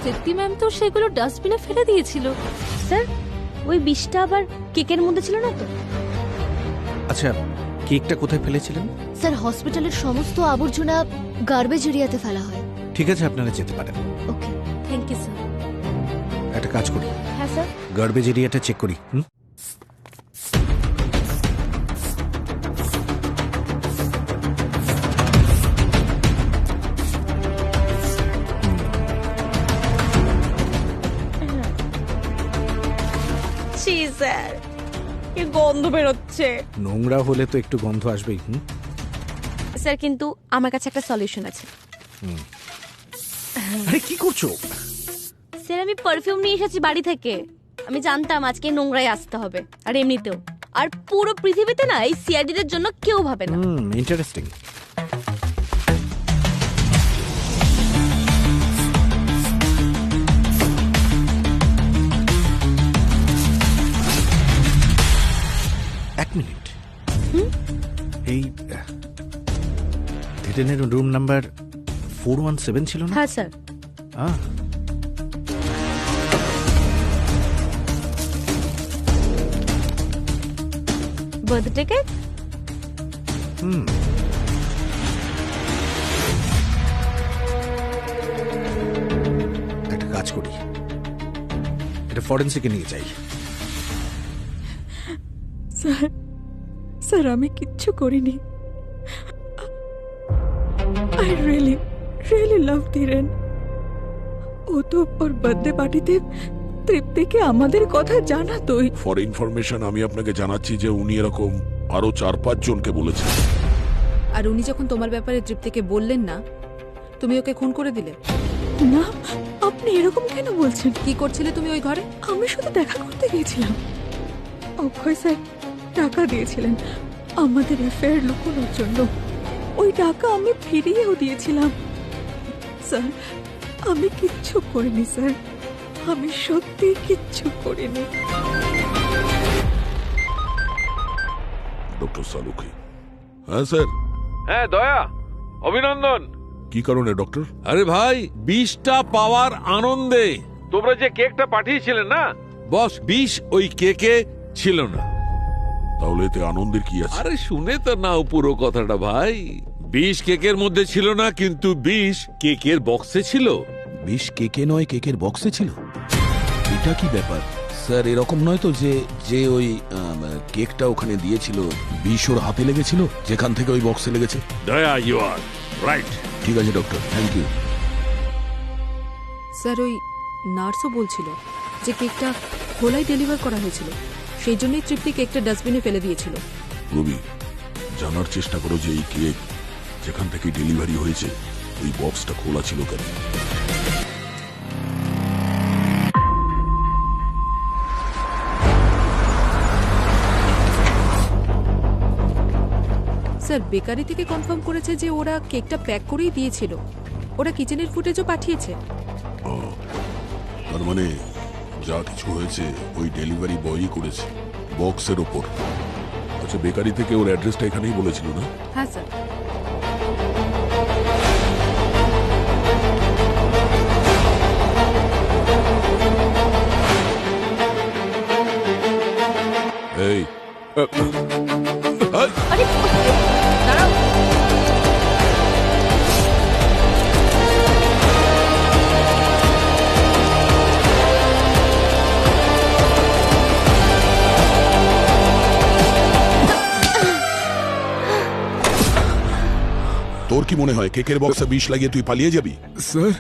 তৃপ্তি ম্যাম তো সেগুলো ডাস্টবিনে ফেলে দিয়েছিল। স্যার, ওই বিষটা আবার কেকের মধ্যে ছিল না তো? আচ্ছা, কেকটা কোথায় ফেলেছিলেন? স্যার হসপিটালের সমস্ত আবর্জনা গার্বেজ এরিয়াতে ফেলা হয়। ঠিক আছে, আপনারা যেতে পারেন। ওকে, থ্যাংক ইউ স্যার। একটা কাজ করি, হ্যাঁ স্যার। গার্বেজ এরিয়াটা চেক করি। ছি স্যার, কি গন্ধ বেরোচ্ছে। নোংরা হলে তো একটু গন্ধ আসবেই। স্যার কিন্তু আমার কাছে একটা সলিউশন আছে। আরে কি করছো? স্যার আমি পারফিউম নিয়ে এসেছি বাড়ি থেকে। আমি জানতাম আজকে নোংরায় আসতে হবে, আর এমনিতেও আর পুরো পৃথিবীতে না এই সিআইডিদের জন্য কেউ ভাবে না। ইন্টারেস্টিং। এক মিনিট, এই ধীরেনের রুম নাম্বার 417 ছিল না? হ্যাঁ স্যার। Birthday cake? একটা কাজ করি, এটা ফরেন্সিকে নিয়ে যাই। স্যার, স্যার আমি কিচ্ছু করিনি। I really really love Dhiren. ও তো ওর বার্থডে পার্টিতে তৃপ্তিকে আমাদের কথা জানাতোই। ফর ইনফরমেশন আমি আপনাকে জানাচ্ছি যে উনি এরকম আরো 4-5 জনকে বলেছেন। আর উনি যখন তোমার ব্যাপারে তৃপ্তিকে বললেন না, তুমি ওকে খুন করে দিলে। না, আপনি এরকম কেন বলছেন? কি করছিলে তুমি ওই ঘরে? আমি শুধু দেখা করতে গিয়েছিলাম। অক্ষয় স্যার টাকা দিয়েছিলেন আমাদের অ্যাফেয়ার লুকোনোর জন্য। ওই টাকা আমি ফিরিয়েও দিয়েছিলাম। স্যার আমি কিচ্ছু করিনি স্যার, আমি সত্যি কিচ্ছু করিনি। ডক্টর সালুকি। হ্যাঁ স্যার। হ্যাঁ দয়া, অভিনন্দন। কি কারণে ডক্টর? আরে ভাই, 20টা পাওয়ার আনন্দে তোমরা যে কেকটা পাঠিয়েছিলেন না, বস 20 ওই কেকে ছিল না। তাহলে এতে আনন্দের কি আছে? আরে শুনে তো নাও পুরো কথাটা ভাই। 20 কেকের মধ্যে ছিল না, কিন্তু 20 কেকের বক্সে ছিল। 20 কেকে নয়, কেকের বক্সে ছিল। এটা কি ব্যাপার স্যার? এরকম নয় তো যে যে ওই কেকটা ওখানে দিয়েছিল 20 ওর হাতে লেগেছিল, যেখান থেকে ওই বক্সে লেগেছে। দয়া, ইউ আর রাইট। ঠিক আছে ডক্টর, থ্যাংক ইউ। স্যার ওই নার্সও বলছিল যে কেকটা খোলাই ডেলিভার করা হয়েছিল, সেই জন্যই তৃপ্তি কেকটা ডাস্টবিনে ফেলে দিয়েছিল। রবি, জানার চেষ্টা করো যে এই কেক যেখান থেকে ডেলিভারি হয়েছে ওই বক্সটা খোলা ছিল কেন? স্যার বেকারি থেকে কনফার্ম করেছে যে ওরা কেকটা প্যাক করেই দিয়েছিল। ওরা কিচেনের ফুটেজও পাঠিয়েছে। তার মানে যা কিছু হয়েছে ওই ডেলিভারি বয়ই করেছে বক্সের ওপর। আচ্ছা, বেকারি থেকে ওর অ্যাড্রেসটা এখানেই বলেছিল না? হ্যাঁ স্যার। এই দাঁড়াও। তোর কি মনে হয় কেকের বক্সে বিষ লাগিয়ে তুই পালিয়ে যাবি? স্যার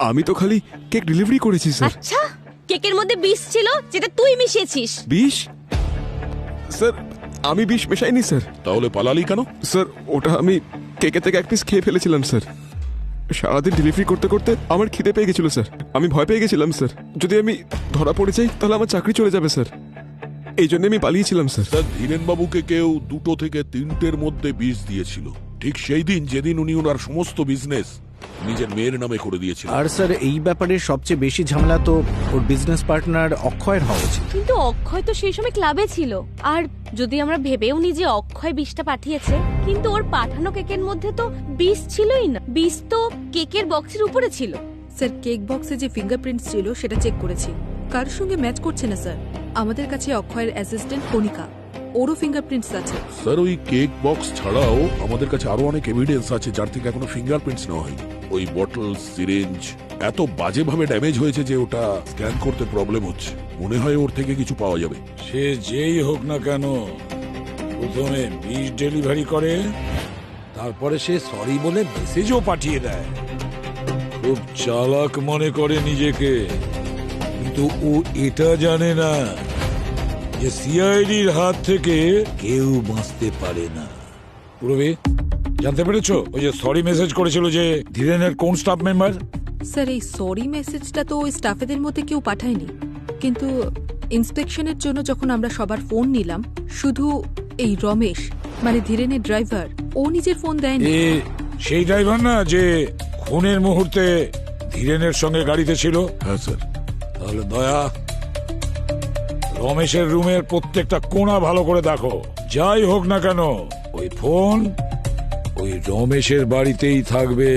আমি তো খালি কেক ডেলিভারি করেছি স্যার। আচ্ছা, কেকের মধ্যে বিষ ছিল যেটা তুই মিশিয়েছিস। বিষ? স্যার আমি বিষ মেশাইনি স্যার। তাহলে পালালি কেন? স্যার ওটা আমি কেকে থেকে এক পিস খেয়ে ফেলেছিলাম স্যার। সারাদিন ডেলিভারি করতে করতে আমার খিদে পেয়ে গেছিল স্যার। আমি ভয় পেয়ে গেছিলাম স্যার, যদি আমি ধরা পড়ে যাই তাহলে আমার চাকরি চলে যাবে স্যার। এই জন্য আমি পালিয়েছিলাম স্যার। স্যার, ধীরেন বাবুকে কেউ 2 থেকে 3টের মধ্যে বিষ দিয়েছিল, ঠিক সেই দিন যেদিন উনি ওনার সমস্ত বিজনেস নিজের মেয়ের নামে করে দিয়েছিল। আর স্যার এই ব্যাপারে সবচেয়ে বেশি ঝামেলা তো ওর বিজনেস পার্টনার অক্ষয়ের হওয়া উচিত। কিন্তু অক্ষয় তো সেই সময় ক্লাবে ছিল। আর যদি আমরা ভেবেও নি যে অক্ষয় বিষটা পাঠিয়েছে, কিন্তু ওর পাঠানো কেকের মধ্যে তো বিষ ছিলই না। বিষ তো কেকের বক্সের উপরে ছিল। স্যার কেক বক্সে যে ফিঙ্গারপ্রিন্টস ছিল সেটা চেক করেছি, কারোর সঙ্গে ম্যাচ করছে না স্যার। আমাদের কাছে অক্ষয়ের অ্যাসিস্ট্যান্ট কণিকা, ওরও ফিঙ্গারপ্রিন্টস আছে। স্যার ওই কেক বক্স ছাড়াও আমাদের কাছে আরো অনেক এভিডেন্স আছে যার থেকে এখনো ফিঙ্গারপ্রিন্টস নেওয়া হয়নি। ওই বটল, সিরিঞ্জ এত বাজেভাবে ড্যামেজ হয়েছে যে ওটা স্ক্যান করতে প্রবলেম হচ্ছে। মনে হয় ওর থেকে কিছু পাওয়া যাবে। সে যেই হোক না কেন, প্রথমে বিষ ডেলিভারি করে, তারপরে সে সরি বলে মেসেজও পাঠিয়ে দেয়। খুব চালাক মনে করে নিজেকে, কিন্তু ও এটা জানে না যে সিআইডির হাত থেকে কেউ বাঁচতে পারে না। পুরবি, জানতে পেরেছো ওই যে সরি মেসেজ করেছিল যে ধীরেনের কোন স্টাফ মেম্বার? স্যার, এই সরি মেসেজটা তো ওই স্টাফেদের মধ্যে কেউ পাঠায়নি, কিন্তু ইন্সপেকশনের জন্য যখন আমরা সবার ফোন নিলাম, শুধু এই রমেশ মানে ধীরেনের ড্রাইভার, ও নিজের ফোন দেয়নি। সেই ড্রাইভার না যে খুনের মুহূর্তে ধীরেনের সঙ্গে গাড়িতে ছিল? হ্যাঁ স্যার। তাহলে দয়া, রমেশের রুমের প্রত্যেকটা কোণা ভালো করে দেখো। যাই হোক না কেন, ওই ফোন ওই রমেশের বাড়িতেই থাকবে।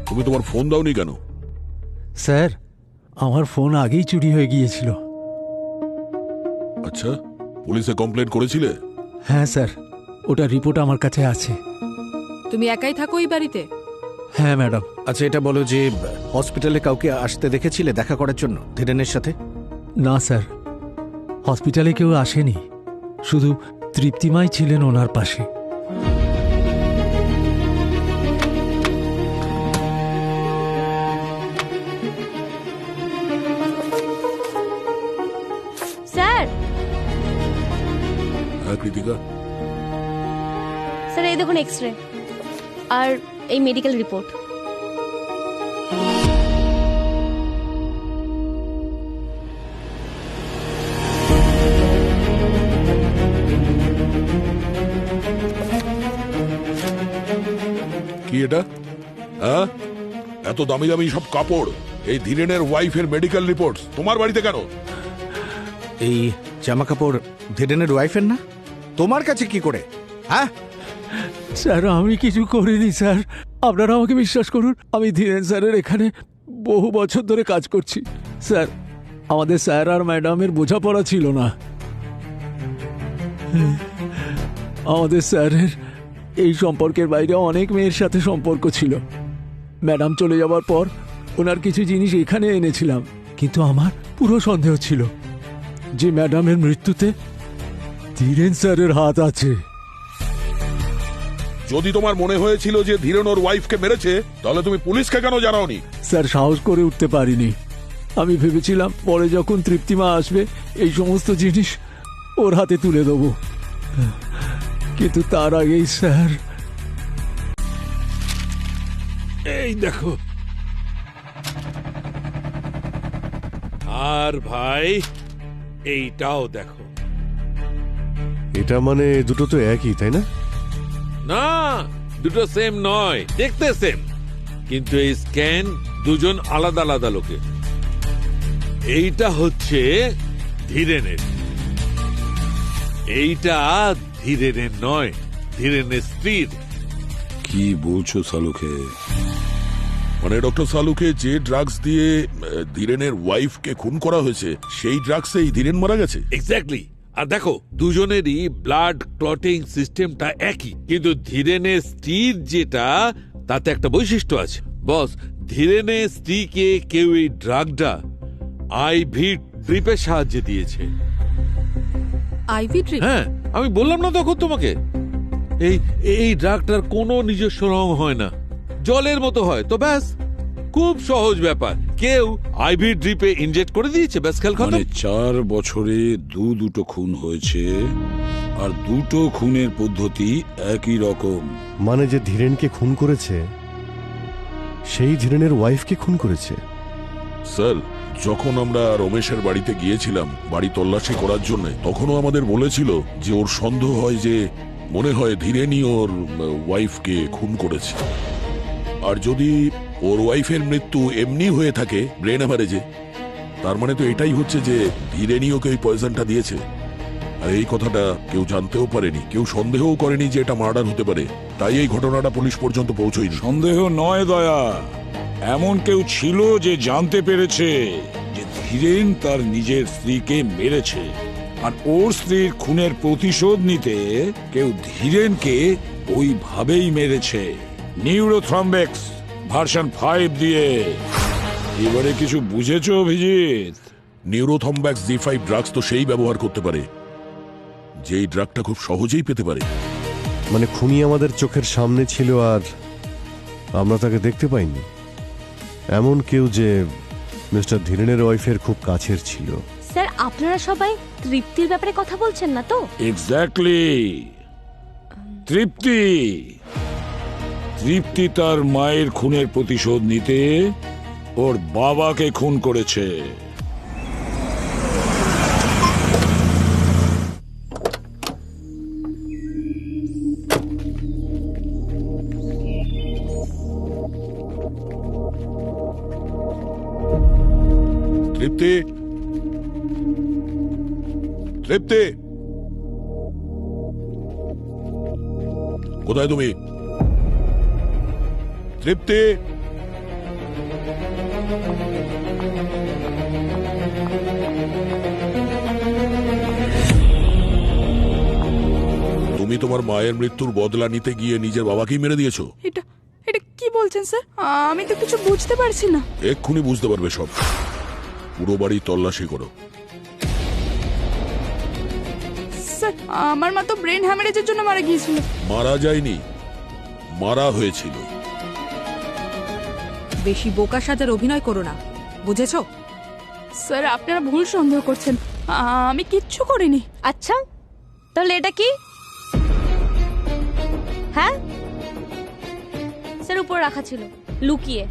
তুমি তোমার ফোন দাওনি কেন? স্যার, আমার ফোন আগেই চুরি হয়ে গিয়েছিল। আচ্ছা, পুলিশে কমপ্লেন করেছিলে? হ্যাঁ স্যার, ওটা রিপোর্ট আমার কাছে আছে। তুমি একাই থাকো এই বাড়িতে? হ্যাঁ ম্যাডাম। আচ্ছা, এটা বলো যে হসপিটালে কাউকে আসতে দেখেছিলে দেখা করার জন্য ধীরেনের সাথে? না স্যার, হসপিটালে কেউ আসেনি, শুধু তৃপ্তিমাই ছিলেন ওনার পাশে। স্যার, হ্যাঁ কৃতিকা। স্যার এই দেখুন এক্সরে আর এই মেডিকেল রিপোর্ট। কি এটা? হ্যাঁ, এত দামি দামি সব কাপড়, এই ধীরেনের ওয়াইফের মেডিকেল রিপোর্ট তোমার বাড়িতে কেন? এই জামা কাপড় ধীরেনের ওয়াইফের না? তোমার কাছে কি করে? হ্যাঁ স্যার, আমি কিছু করিনি স্যার, আপনারা আমাকে বিশ্বাস করুন। আমি ধীরেন স্যারের এখানে বহু বছর ধরে কাজ করছি স্যার। আমাদের স্যার আর ম্যাডামের বোঝাপড়া ছিল না। আমাদের স্যারের এই সম্পর্কের বাইরে অনেক মেয়ের সাথে সম্পর্ক ছিল। ম্যাডাম চলে যাওয়ার পর ওনার কিছু জিনিস এখানে এনেছিলাম, কিন্তু আমার পুরো সন্দেহ ছিল যে ম্যাডামের মৃত্যুতে ধীরেন স্যারের হাত আছে। যদি তোমার মনে হয়েছিল যে ধীরেন ওর ওয়াইফকে মেরেছে, তাহলে তুমি পুলিশকে কেন জানাওনি? স্যার, সাহস করে উঠতে পারিনি। আমি ভেবেছিলাম পরে যখন তৃপ্তিমা আসবে এই সমস্ত জিনিস ওর হাতে তুলে দেবো, কিন্তু তার আগেই স্যার। এই দেখো। আর ভাই, এইটাও দেখো। এটা মানে দুটো তো একই, তাই না? না, দুটো সেম নয়, দেখতে সেম, কিন্তু এই স্ক্যান দুজন আলাদা আলাদা লোকের। এইটা হচ্ছে ধীরেনের, এইটা ধীরেনের নয়, ধীরেনের স্ত্রীর। কি বলছো সালুকে? মানে ডক্টর সালুকে যে ড্রাগস দিয়ে ধীরেনের ওয়াইফকে খুন করা হয়েছে, সেই ড্রাগসেই ধীরেন মারা গেছে? এক্স্যাক্টলি। আর দেখো, দুজনেরই ব্লাড ক্লটিং সিস্টেমটা একই, কিন্তু ধীরেনের স্ত্রীর যেটা, তাতে একটা বৈশিষ্ট্য আছে। বস, ধীরেনের স্ত্রীকে কেউ এই ড্রাগটা আইভি ড্রিপের সাহায্যে দিয়েছে। Ivy drip? হ্যাঁ, আমি বললাম না তখন তোমাকে, এই এই ড্রাগটার কোনো নিজস্ব রং হয় না, জলের মতো হয়। তো ব্যাস, খুব সহজ ব্যাপার, কেউ আইভি ড্রিপে ইনজেক্ট করে দিয়েছে, ব্যাস খেল খতম। 4 বছরে দুটো খুন হয়েছে, আর দুটো খুনের পদ্ধতি একই রকম। মানে যে ধীরেনকে খুন করেছে সেই ধীরেনের ওয়াইফকে খুন করেছে? স্যার, যখন আমরা রমেশের বাড়িতে গিয়েছিলাম বাড়ি তল্লাশি করার জন্য, তখনও আমাদের বলেছিল যে ওর সন্দেহ হয় যে মনে হয় ধীরেনই ওর ওয়াইফকে খুন করেছে। আর যদি ওর ওয়াইফের মৃত্যু এমনি হয়ে থাকে ব্রেন হ্যামারেজে, তার মানে তো এটাই হচ্ছে যে ধীরেনই ওকে ওই পয়জনটা দিয়েছে। আর এই কথাটা কেউ জানতেও পারেনি, কেউ সন্দেহও করেনি যে এটা মার্ডার হতে পারে, তাই এই ঘটনাটা পুলিশ পর্যন্ত পৌঁছয়নি। সন্দেহ নয় দয়া, এমন কেউ ছিল যে জানতে পেরেছে যে ধীরেন তার নিজের স্ত্রীকে মেরেছে, আর ওর স্ত্রীর খুনের প্রতিশোধ নিতে কেউ ধীরেনকে ওইভাবেই মেরেছে, নিউরোথ্রম্বেক্স ভার্সন 5 দিয়ে। এবারে কিছু বুঝেছো অভিজিৎ? নিউরোথম্ব্যাক্স D5 ড্রাগস তো সেই ব্যবহার করতে পারে যেই ড্রাগটা খুব সহজেই পেতে পারে। মানে খুনি আমাদের চোখের সামনে ছিল আর আমরা তাকে দেখতে পাইনি, এমন কেউ যে মিস্টার ধীরেনের ওয়াইফের খুব কাছের ছিল। স্যার আপনারা সবাই তৃপ্তির ব্যাপারে কথা বলছেন না তো? এক্স্যাক্টলি, তৃপ্তি। তৃপ্তি তার মায়ের খুনের প্রতিশোধ নিতে ওর বাবাকে খুন করেছে। তৃপ্তি, তৃপ্তি, কোথায় তুমি? তৃপ্তি, তুমি তোমার মায়ের মৃত্যুর বদলা নিতে গিয়ে নিজের বাবাকেই মেরে দিয়েছো। এটা এটা কি বলছেন স্যার? আমি তো কিছু বুঝতে পারছি না। এক্ষুনি বুঝতে পারবে সব। পুরো বাড়ি তল্লাশি করো। স্যার আমার মা তো ব্রেন হ্যামারেজের জন্য মারা গিয়েছিল। মারা যায়নি, মারা হয়েছিল। বেশি বোকা সাজার অভিনয় করো না, বুঝেছো? স্যার আপনারা ভুল সন্দেহ করছেন, আমি কিচ্ছু করিনি। আচ্ছা তাহলে এটা কি? হ্যাঁ স্যার উপর রাখা ছিল লুকিয়ে।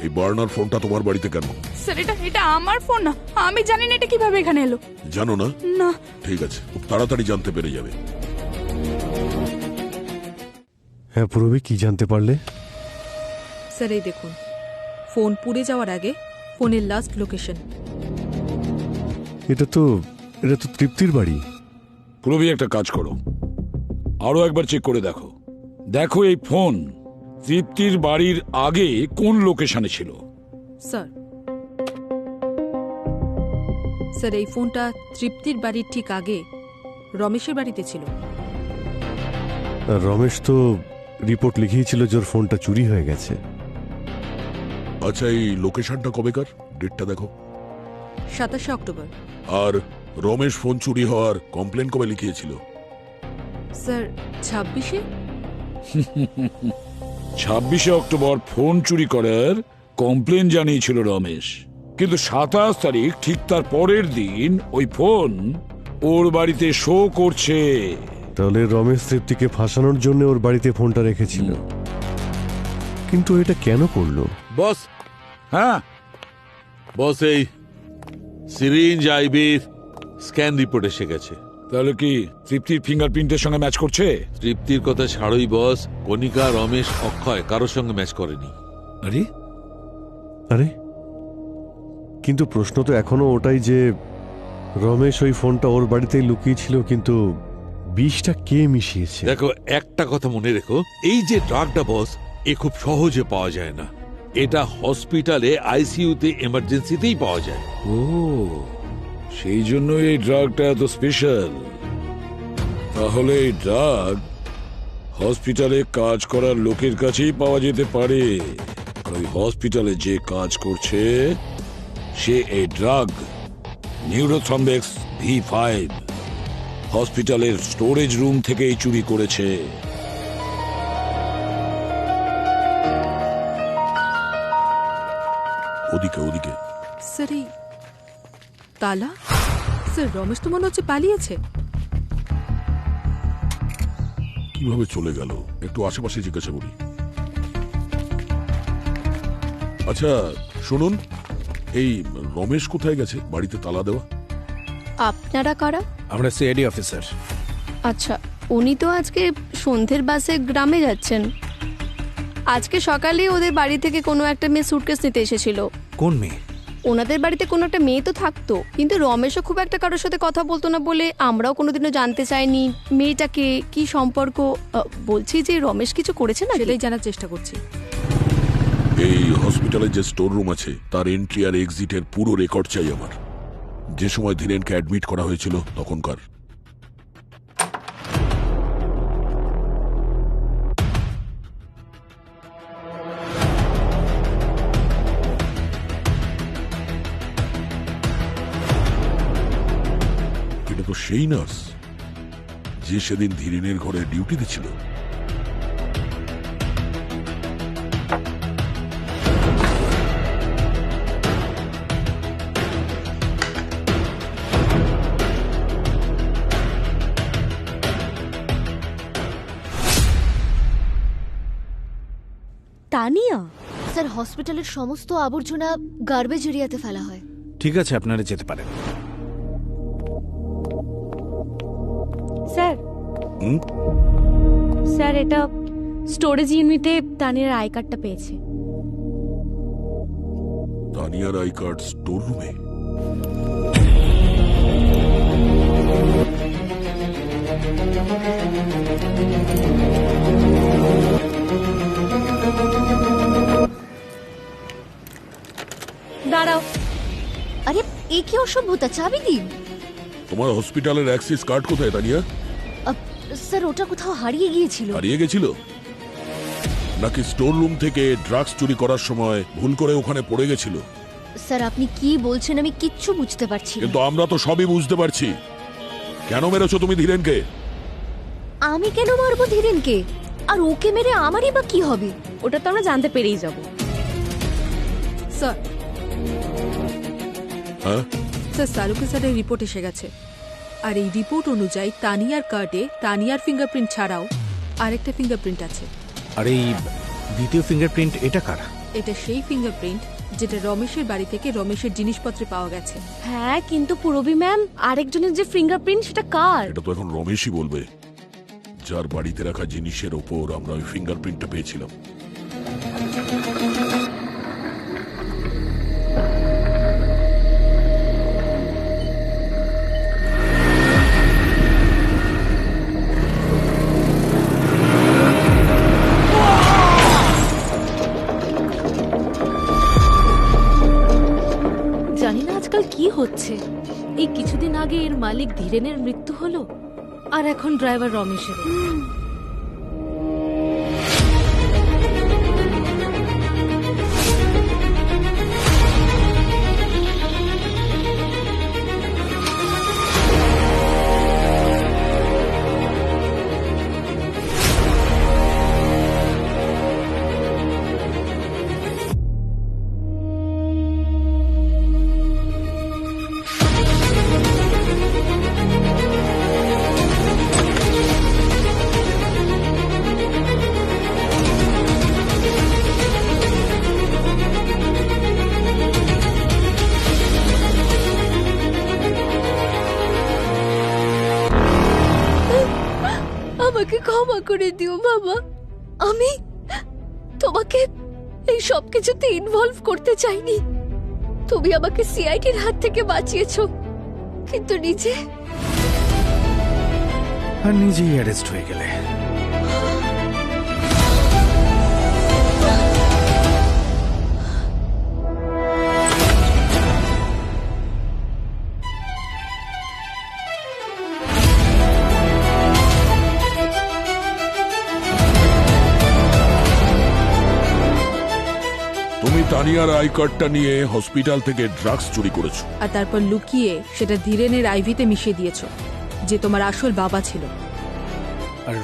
এই বার্নার ফোনটা তোমার বাড়িতে কেন? স্যার এটা আমার ফোন না, আমি জানি না এটা কিভাবে এখানে এলো। জানো না? না। ঠিক আছে, খুব তাড়াতাড়ি জানতে পেরে যাবে। হ্যাঁ পূরবী, কি জানতে পারলে? স্যার এই দেখুন, ফোন পুড়ে যাওয়ার আগে ফোনের লাস্ট লোকেশন। এটা তো তৃপ্তির বাড়ি। পুরবি একটা কাজ করো, আরো একবার চেক করে দেখো। দেখো এই ফোন তৃপ্তির বাড়ির আগে কোন লোকেশনে ছিল। স্যার স্যার এই ফোনটা তৃপ্তির বাড়ির ঠিক আগে রমেশের বাড়িতে ছিল। আর রমেশ তো রিপোর্ট লিখিয়েছিল যে ওর ফোনটা চুরি হয়ে গেছে। আচ্ছা এই লোকেশনটা কবেকার? ডেটটা দেখো। 27 অক্টোবর। আর রমেশ ফোন চুরি হওয়ার কমপ্লেন কবে লিখিয়েছিল? স্যার 26-এ। 26 অক্টোবর ফোন চুরি করার কমপ্লেন জানিয়েছিল রমেশ, কিন্তু 27 তারিখ ঠিক তার পরের দিন ওই ফোন ওর বাড়িতে শো করছে। তাহলে রমেশ তৃপ্তিকে ফাঁসানোর জন্য ওর বাড়িতে ফোনটা রেখেছিল, কিন্তু এটা কেন করলো? বস, হ্যাঁ বস, এই সিরিঞ্জ আইবির স্ক্যান রিপোর্ট এসে গেছে। তাহলে কি তৃপ্তির ফিঙ্গারপ্রিন্টের সঙ্গে ম্যাচ করছে? তৃপ্তির কথা ছাড়ই বস, কণিকা, রমেশ, অক্ষয় কারোর সঙ্গে ম্যাচ করেনি। আরে আরে কিন্তু প্রশ্ন তো এখনো ওটাই যে রমেশ ওই ফোনটা ওর বাড়িতেই লুকিয়েছিল, কিন্তু বিষটা কে মিশিয়েছে? দেখো একটা কথা মনে রেখো, এই যে ড্রাগটা বস, এ খুব সহজে পাওয়া যায় না। এটা হসপিটালে আইসিইউতে এমার্জেন্সিতেই পাওয়া যায়। ও সেই জন্য এই ড্রাগটা এত স্পেশাল। তাহলে এই ড্রাগ হসপিটালে কাজ করার লোকের কাছেই পাওয়া যেতে পারে। আর ওই হসপিটালে যে কাজ করছে সে এই ড্রাগ নিউরোথ্রম্বেক্স V5 হসপিটালের স্টোরেজ রুম থেকেই চুরি করেছে। ওদিকে ওদিকে। স্যার এই তালা? স্যার রমেশ তো মনে হচ্ছে পালিয়েছে। কিভাবে চলে গেল? একটু আশেপাশে জিজ্ঞাসা করি। আচ্ছা শুনুন, এই রমেশ কোথায় গেছে? বাড়িতে তালা দেওয়া। আপনারা কারা? আমরা সিআইডি অফিসার। আচ্ছা, উনি তো আজকে সন্ধ্যের বাসে গ্রামে যাচ্ছেন। আজকে সকালে ওদের বাড়ি থেকে কোনো একটা মেয়ে সুটকেস নিতে এসেছিল। কোন মেয়ে? ওনাদের বাড়িতে কোনো একটা মেয়ে তো থাকতো, কিন্তু রমেশও খুব একটা কারোর সাথে কথা বলতো না বলে আমরাও কোনোদিনও জানতে চাইনি মেয়েটাকে কি সম্পর্ক। বলছি যে রমেশ কিছু করেছে না? সেটাই জানার চেষ্টা করছি। এই হসপিটালের যে স্টোর রুম আছে তার এন্ট্রি আর এক্সিটের পুরো রেকর্ড চাই আমার। যে সময় ধীরেনকে অ্যাডমিট করা হয়েছিল তখনকার। এটা তো সেই নার্স যে সেদিন ধীরেনের ঘরে ডিউটিতে ছিল। তানিয়া, স্যার হসপিটালের সমস্ত আবর্জনা গার্বেজ এরিয়াতে ফেলা হয়। ঠিক আছে, আপনারা যেতে পারেন। স্যার স্যার এটা স্টোরেজ ইউনিটে তানিয়ার আই কার্ডটা পেয়েছে। তানিয়ার আই কার্ড স্টোর রুমে? দাঁড়াও। আরে এ কি অসভ্যতা, চাবি দিন। তোমার হসপিটালের অ্যাক্সেস কার্ড কোথায় তানিয়া? স্যার ওটা কোথাও হারিয়ে গিয়েছিল। হারিয়ে গেছিল নাকি স্টোর রুম থেকে ড্রাগস চুরি করার সময় ভুল করে ওখানে পড়ে গেছিল? স্যার আপনি কি বলছেন আমি কিচ্ছু বুঝতে পারছি না। কিন্তু আমরা তো সবই বুঝতে পারছি। কেন মেরেছো তুমি ধীরেনকে? আমি কেন মারবো ধীরেনকে? আর ওকে মেরে আমারই বা কি হবে? ওটা তো আমরা জানতে পেরেই যাব। স্যার হ্যাঁ স্যার, সারুকে স্যারের রিপোর্ট এসে গেছে। আর এই রিপোর্ট অনুযায়ী তানিয়ার কার্ডে তানিয়ার ফিঙ্গারপ্রিন্ট ছাড়াও আরেকটা ফিঙ্গারপ্রিন্ট আছে। আর এই দ্বিতীয় ফিঙ্গারপ্রিন্ট এটা কারা? এটা সেই ফিঙ্গারপ্রিন্ট যেটা রমেশের বাড়ি থেকে রমেশের জিনিসপত্রে পাওয়া গেছে। হ্যাঁ, কিন্তু পুরবী ম্যাম, আরেকজনের যে ফিঙ্গারপ্রিন্ট সেটা কার? এটা তো এখন রমেশই বলবে, যার বাড়িতে রাখা জিনিসের ওপর আমরা ওই ফিঙ্গারপ্রিন্টটা পেয়েছিলাম। জানি না আজকাল কি হচ্ছে। এই কিছুদিন আগে এর মালিক ধীরেনের মৃত্যু হলো, আর এখন ড্রাইভার রমেশের। আমাকে ক্ষমা করে দিও বাবা। আমি তোমাকে এই সব কিছুতে ইনভলভ করতে চাইনি। তুমি আমাকে সিআইডির হাত থেকে বাঁচিয়েছো, কিন্তু নিজেই অ্যারেস্ট হয়ে গেলে। তুমি তানিয়ার আই কার্ডটা নিয়ে হসপিটাল থেকে ড্রাগস চুরি করেছো, আর তারপর লুকিয়ে সেটা ধীরেনের আইভিতে মিশিয়ে দিয়েছো, যে তোমার আসল বাবা ছিল। আর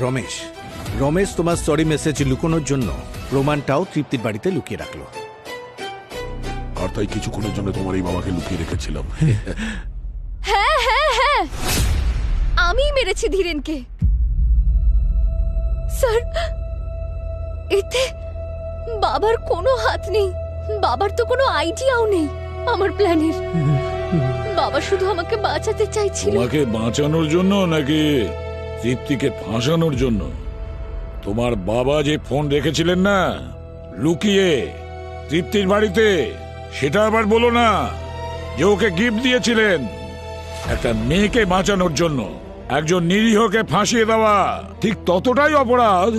রমেশ তোমার সরি মেসেজ লুকোনোর জন্য প্রমাণটাও তৃপ্তির বাড়িতে লুকিয়ে রাখলো। আর তাই কিছুক্ষণের জন্য তোমার এই বাবাকে লুকিয়ে রেখেছিলাম। হ্যাঁ হ্যাঁ হ্যাঁ, আমি মেরেছি ধীরেনকে। স্যার এতে বাবার কোনো হাত নেই। বাবার তো কোনো আইডিয়াও নেই আমার প্ল্যানের। বাবা শুধু আমাকে বাঁচাতে চাইছিল। তোমাকে বাঁচানোর জন্য নাকি তৃপ্তিকে ফাঁসানোর জন্য? তোমার বাবা যে ফোন রেখেছিলেন না লুকিয়ে তৃপ্তির বাড়িতে, সেটা আবার বলো না যে ওকে গিফট দিয়েছিলেন। একটা মেয়েকে বাঁচানোর জন্য একজন নিরীহকে ফাঁসিয়ে দেওয়া ঠিক ততটাই অপরাধ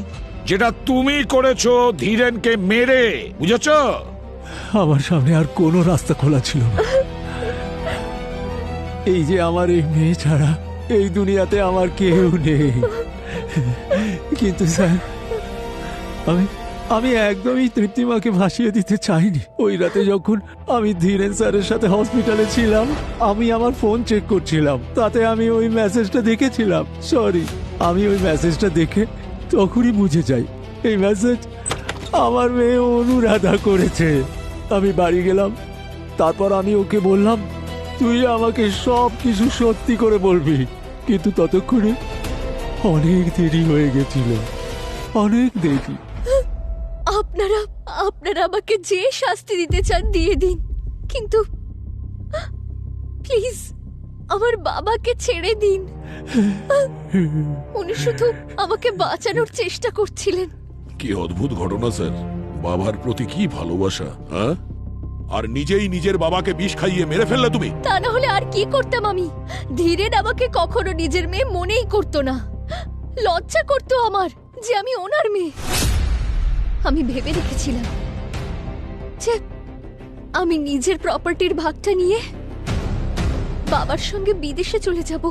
যেটা তুমি করেছো ধীরেনকে মেরে, বুঝেছ? আমার সামনে আর কোনো রাস্তা খোলা ছিল না। এই যে আমার এই মেয়ে ছাড়া এই দুনিয়াতে আমার কেউ নেই। কিন্তু স্যার, আমি একদমই তৃপ্তিমাকে ভাসিয়ে দিতে চাইনি। ওই রাতে যখন আমি ধীরেন স্যারের সাথে হসপিটালে ছিলাম, আমি আমার ফোন চেক করছিলাম, তাতে আমি ওই মেসেজটা দেখেছিলাম। সরি, আমি ওই মেসেজটা দেখে তখনই বুঝে যাই এই মেসেজ আমার মেয়ে অনুরাধা করেছে। আমি বাড়ি গেলাম, তারপর আমি ওকে বললাম তুই আমাকে সব কিছু সত্যি করে বলবি, কিন্তু ততক্ষণে অনেক দেরি হয়ে গেছিল, অনেক দেরি। আপনারা আপনারা আমাকে যে শাস্তি দিতে চান দিয়ে দিন, কিন্তু প্লিজ আমার বাবাকে ছেড়ে দিন। উনি শুধু আমাকে বাঁচানোর চেষ্টা করছিলেন। কি অদ্ভুত ঘটনা স্যার, বাবার প্রতি কি ভালোবাসা, হ্যাঁ? আর নিজেই নিজের বাবাকে বিষ খাইয়ে মেরে ফেললে তুমি। তা না হলে আর কি করতাম আমি? ধীরেন আমাকে কখনো নিজের মেয়ে মনেই করতো না। লজ্জা করতো আমার যে আমি ওনার মেয়ে। আমি ভেবে রেখেছিলাম যে আমি নিজের প্রপার্টির ভাগটা নিয়ে বাবার সঙ্গে বিদেশে চলে যাব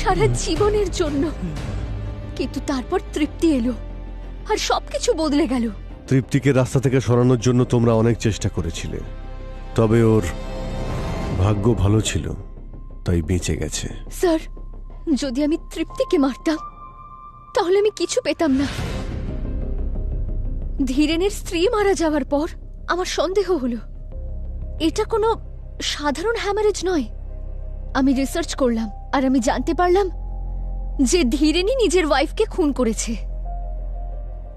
সারা জীবনের জন্য। কিন্তু তারপর তৃপ্তি এলো আর সবকিছু বদলে গেল। তৃপ্তিকে রাস্তা থেকে সরানোর জন্য তোমরা অনেক চেষ্টা করেছিলে, তবে ওর ভাগ্য ভালো ছিল, তাই বেঁচে গেছে। স্যার, যদি আমি তৃপ্তিকে মারতাম তাহলে আমি কিছু পেতাম না। ধীরেনের স্ত্রী মারা যাওয়ার পর আমার সন্দেহ হলো এটা কোনো সাধারণ হ্যামারেজ নয়। আমি রিসার্চ করলাম আর আমি জানতে পারলাম যে ধীরেনই নিজের ওয়াইফকে খুন করেছে।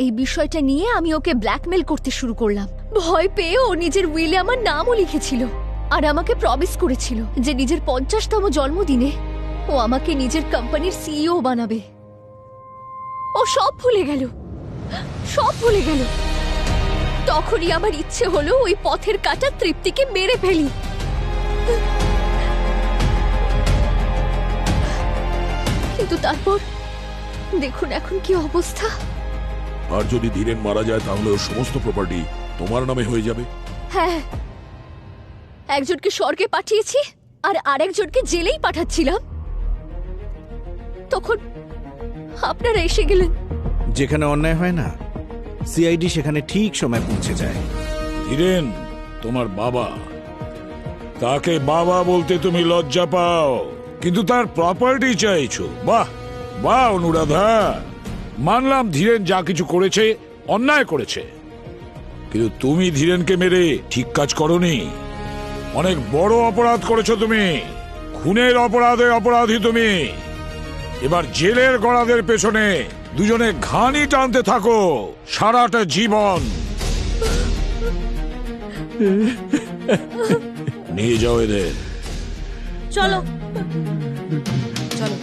এই বিষয়টা নিয়ে আমি ওকে ব্ল্যাকমেল করতে শুরু করলাম। ভয় পেয়ে ও নিজের উইলে আমার নামও লিখেছিল আর আমাকে প্রমিস করেছিল যে নিজের 50তম জন্মদিনে ও আমাকে নিজের কোম্পানির সিইও বানাবে। ও সব ভুলে গেল, সব ভুলে গেল। তখনই আমার ইচ্ছে হলো ওই পথের কাঁটা তৃপ্তিকে মেরে ফেলি। কিন্তু তারপর দেখুন এখন কি অবস্থা। আর যদি ধীরেন মারা যায় তাহলে ওর সমস্ত প্রপার্টি তোমার নামে হয়ে যাবে। হ্যাঁ, একজনকে স্বর্গে পাঠিয়েছি আর আরেকজনকে জেলেই পাঠাচ্ছিলাম, তখন আপনারা এসে গেলেন। যেখানে অন্যায় হয় না, সিআইডি সেখানে ঠিক সময় পৌঁছে যায়। ধীরেন তোমার বাবা, তাকে বাবা বলতে তুমি লজ্জা পাও, কিন্তু তার প্রপার্টি চাইছো। বাহ বাহ অনুরাধা, মানলাম ধীরেন যা কিছু করেছে অন্যায় করেছে, কিন্তু তুমি ধীরেনকে মেরে ঠিক কাজ করনি। অনেক বড় অপরাধ করেছো তুমি, খুনের অপরাধে অপরাধী তুমি। এবার জেলের গড়াদের পেছনে দুজনে ঘানি টানতে থাকো সারাটা জীবন। নিয়ে যাও এদের। চলো চলো।